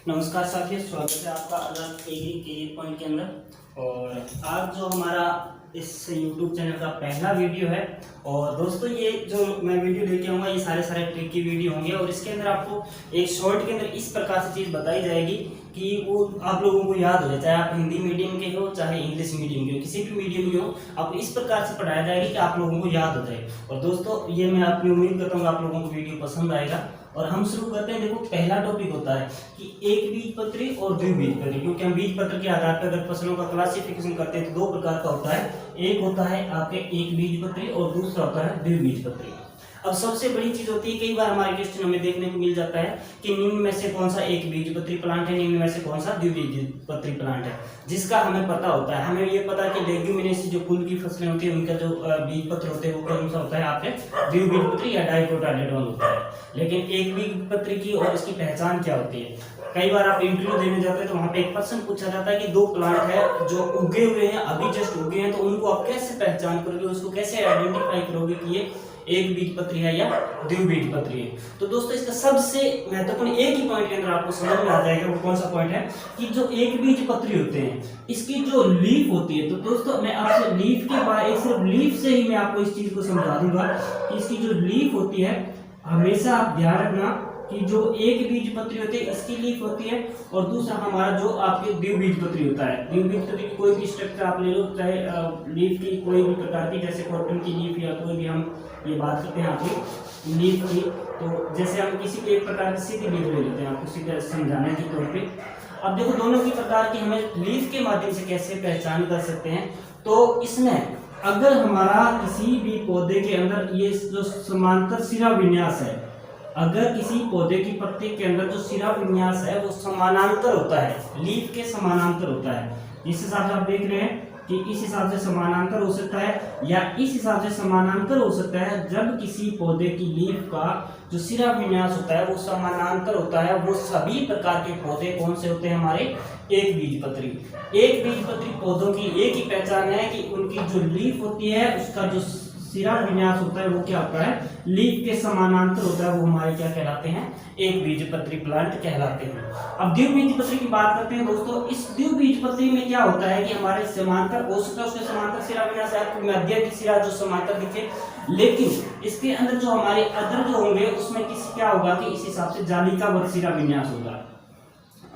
नमस्कार साथियों, स्वागत है आपका अलग एग्री करियर पॉइंट के अंदर। और आज जो हमारा इस YouTube चैनल का पहला वीडियो है। और दोस्तों, ये जो मैं वीडियो लेके आऊँगा ये सारे ट्रिक की वीडियो होंगे। और इसके अंदर आपको एक शॉर्ट के अंदर इस प्रकार से चीज़ बताई जाएगी कि वो आप लोगों को याद हो जाए, चाहे आप हिंदी मीडियम के हो चाहे इंग्लिश मीडियम के हो, किसी भी मीडियम के हो, आपको इस प्रकार से पढ़ाया जाएगा कि आप लोगों को याद हो जाए। और दोस्तों, ये मैं अपनी उम्मीद करता हूँ आप लोगों को वीडियो पसंद आएगा। और हम शुरू करते हैं। देखो, पहला टॉपिक होता है कि एक बीजपत्री और द्विबीजपत्री, क्योंकि हम बीजपत्र के आधार पर अगर फसलों का क्लासिफिकेशन करते हैं तो दो प्रकार का होता है। एक होता है आपके एक बीजपत्री और दूसरा होता है द्विबीजपत्री। अब सबसे बड़ी चीज होती है, कई बार हमारे क्वेश्चनों में देखने को मिल जाता है कि निम्न में से कौन सा एक बीजपत्री प्लांट है, निम्न में से कौन सा द्विबीजपत्री प्लांट है, जिसका हमें पता होता है। हमें ये पता है कि लेग्यूमिनेसी जो कुल की फसलें होती है उनका जो बीजपत्र होते हैं वो कौन सा होता है, आपके द्विबीजपत्री या डाइकोटाइलेडोन होता है। लेकिन एक बीजपत्री की और इसकी पहचान क्या होती है? कई बार आप इंटरव्यू देने जाते हैं तो वहां पे एक प्रश्न पूछा जाता है कि दो प्लांट है जो उगे हुए हैं, अभी जस्ट उगे हैं, तो उनको आप कैसे पहचान करोगे, उसको कैसे आइडेंटिफाई करोगे कि ये एक बीजपत्री है या द्विबीजपत्री है? तो दोस्तों, इसका सबसे महत्वपूर्ण एक ही पॉइंट के अंदर आपको समझ में आ जाएगा। वो कौन सा पॉइंट है कि जो एक बीजपत्री होते हैं इसकी जो लीफ होती है, तो दोस्तों मैं आपसे लीफ के बारे, सिर्फ लीफ से ही मैं आपको इस चीज को समझा दूंगा कि इसकी जो लीफ होती है, हमेशा आप ध्यान रखना कि जो एक बीजपत्री होती है इसकी लीफ होती है, और दूसरा हमारा जो आपके द्विबीजपत्री होता है। द्विबीजपत्री की कोई भी स्ट्रक्चर आप ले लो, चाहे लीफ की कोई भी प्रकार की, जैसे कॉटन की लीफ या कोई भी, हम ये बात करते हैं आपकी लीफ की, तो जैसे हम किसी भी एक प्रकार की सीधी लीफ ले लेते हैं, आपको सीधे समझाने के तौर पे। अब देखो, दोनों की प्रकार की हमें लीफ के माध्यम से कैसे पहचान कर सकते हैं। तो इसमें अगर हमारा किसी भी पौधे के अंदर ये जो समांतर सिरा विन्यास है, अगर किसी पौधे की पत्ती के अंदर जो सिरा विन्यास है वो समानांतर होता है, लीफ के समानांतर होता है, इस हिसाब से आप देख रहे हैं कि इस हिसाब से समानांतर हो सकता है या इस हिसाब से समानांतर हो सकता है। जब किसी पौधे की लीफ का जो सिरा विन्यास होता है वो समानांतर होता है, वो सभी प्रकार के पौधे कौन से होते हैं, हमारे एक बीजपत्री। एक बीजपत्री पौधों की एक ही पहचान है कि उनकी जो लीफ होती है उसका जो सिरा विन्यास होता है वो क्या होता है, लीफ के समानांतर होता है, वो हमारे क्या कहलाते हैं, एक बीजपत्री प्लांट कहलाते हैं। अब द्विबीजपत्री की बात करते हैं दोस्तों। इस द्विबीजपत्री में क्या होता है कि हमारे समांतर हो सकता है, उसके समांतर सिरा विन्यास है, आपको मध्य की सिरा जो समांतर दिखे, लेकिन इसके अंदर जो हमारे अदर जो होंगे उसमें किसी क्या होगा कि इस हिसाब से जालिकावत सिरा विन्यास होगा।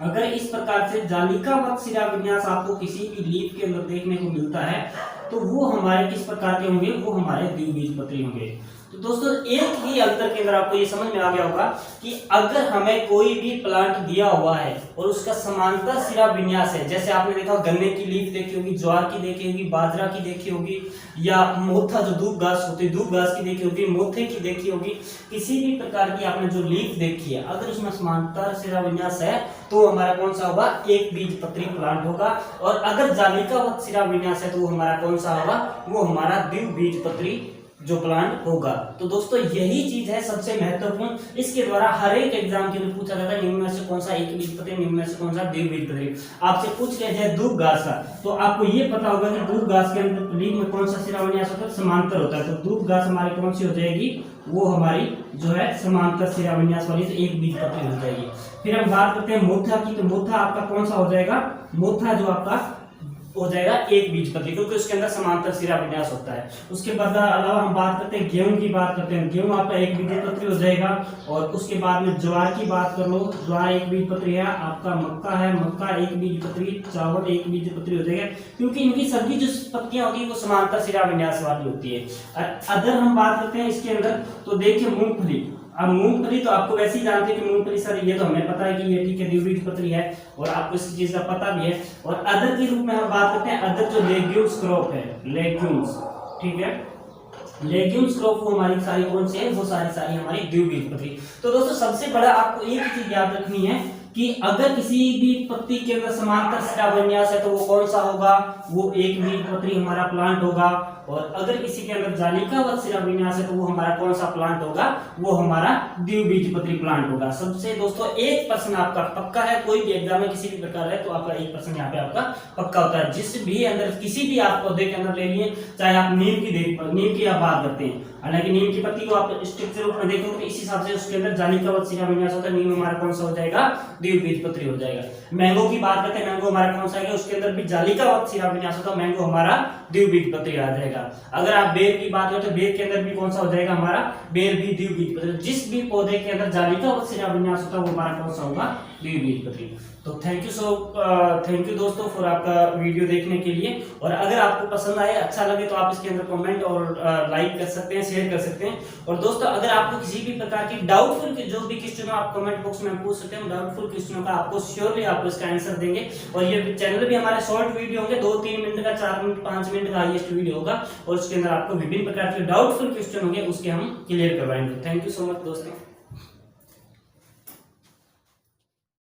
अगर इस प्रकार से जालिकावत सिरा विन्यास आपको किसी भी लीफ के अंदर देखने को मिलता है तो वो हमारे किस प्रकार के होंगे, वो हमारे द्विबीजपत्री होंगे। तो दोस्तों, एक ही अंतर के अंदर आपको ये समझ में आ गया होगा कि अगर हमें कोई भी प्लांट दिया हुआ है और उसका समांतर सिरा विन्यास है, जैसे आपने देखा गन्ने की लीफ देखी होगी, ज्वार की देखी होगी, बाजरा की देखी होगी, या मोथा जो दूब घास होती है दूब घास की देखी होगी, मोथे की देखी होगी, किसी भी प्रकार की आपने जो लीफ देखी है, अगर उसमें समांतर सिरा विन्यास है तो हमारा कौन सा होगा, एक बीजपत्री प्लांट होगा। और अगर जालिकावत सिरा विन्यास है तो वो हमारा कौन सा होगा, वो हमारा द्विबीजपत्री जो प्लांट होगा। तो दोस्तों, यही चीज है सबसे महत्वपूर्ण। इसके द्वारा हर एक एग्जाम के लिए पूछा जाता है निम्न में से कौन सा एक बीजपत्री, निम्न में से कौन सा द्विबीजपत्री। आपसे पूछ लिया जाए दूब घास का, तो आपको ये पता होगा कि दूब घास के अंदर लीफ में कौन सा सिरा विन्यास होता है, समांतर होता है। तो दूब घास हमारी कौन सी हो जाएगी, वो हमारी जो है समांतर सिरा विन्यास वाली से एक बीजपत्री हो जाएगी। फिर हम बात करते हैं मोथा की, तो मोथा आपका कौन सा हो जाएगा, मोथा जो आपका हो जाएगा एक बीजपत्री, क्योंकि उसके अंदर समांतर सिरा विन्यास होता है। उसके बाद अलावा हम बात करते हैं गेहूं की, बात करते हैं गेहूं आपका एक बीजपत्री हो जाएगा। और उसके बाद में ज्वार की बात कर लो, ज्वार एक बीजपत्री है। आपका मक्का है, मक्का एक बीजपत्री, चावल एक बीजपत्री हो जाएगा, क्योंकि इनकी सभी जो पत्तियां होती है वो समांतर सिरा विन्यास वाली होती है। अगर हम बात करते हैं इसके अंदर, तो देखिए मूंगफली। अब मूंगफली तो आपको वैसे ही जानते हैं कि मूंगफली, सर ये तो हमें पता है कि ये ठीक है द्विबीजपत्री है, और आपको इस चीज का पता भी है। और अदर के रूप में हम बात करते हैं, अदर जो लेग्यूम्स क्रॉप है, लेग्यूम्स, ठीक है, लेग्यूम्स क्रॉप वो हमारी सारी कौन सी है, वो सारी हमारी द्विबीजपत्री। तो दोस्तों, सबसे बड़ा आपको एक चीज याद रखनी है कि अगर किसी भी पत्ती के अंदर समांतर सिरा विन्यास है तो वो कौन सा होगा, वो एक बीजपत्री हमारा प्लांट होगा। और अगर किसी के अंदर जालिकावत सिरा विन्यास है तो वो हमारा कौन सा प्लांट होगा, वो हमारा द्विबीजपत्री प्लांट होगा। सबसे दोस्तों, 1% आपका पक्का है, कोई भी एग्जाम में किसी भी प्रकार है तो आपका 1% यहाँ पे आपका पक्का होता है। जिस भी अंदर किसी भी आप पौधे के अंदर ले लिए, चाहे आप नीम की आप बात करते हैं, हालांकि नीम की पत्ती को आप स्ट्रक्चर रूप में देखोगे तो इस हिसाब से उसके अंदर जालिकावत शिराविन्यास होता है। नीम हमारा कौन सा हो जाएगा, द्विबीजपत्री हो जाएगा। मैंगो की बात करते हैं, मैंगो हमारा कौन सा है, उसके अंदर भी जालिकावत शिराविन्यास होता है, मैंगो हमारा द्विबीजपत्री आ जाएगा। अगर आप बेर की बात करें तो बेर के अंदर भी कौन सा हो जाएगा, हमारा बेर भी द्विबीजपत्री। जिस भी पौधे के अंदर जालिकावत शिराविन्यास होता है वो हमारा कौन सा होगा, द्विबीजपत्री। तो थैंक यू दोस्तों फॉर आपका वीडियो देखने के लिए। और अगर आपको पसंद आए, अच्छा लगे तो आप इसके अंदर कमेंट और लाइक कर सकते हैं, शेयर कर सकते हैं। और दोस्तों अगर आपको किसी भी प्रकार की डाउटफुल जो भी क्वेश्चन हो आप कमेंट बॉक्स में पूछ सकते हैं। डाउटफुल क्वेश्चनों का आपको श्योरली आपको इसका आंसर देंगे। और ये चैनल भी हमारे शॉर्ट वीडियो होंगे, 2-3 मिनट का, 4 मिनट 5 मिनट का हाईएस्ट वीडियो होगा और उसके अंदर आपको विभिन्न प्रकार के डाउटफुल क्वेश्चन होंगे, उसके हम क्लियर करवाएंगे। थैंक यू सो मच दोस्तों।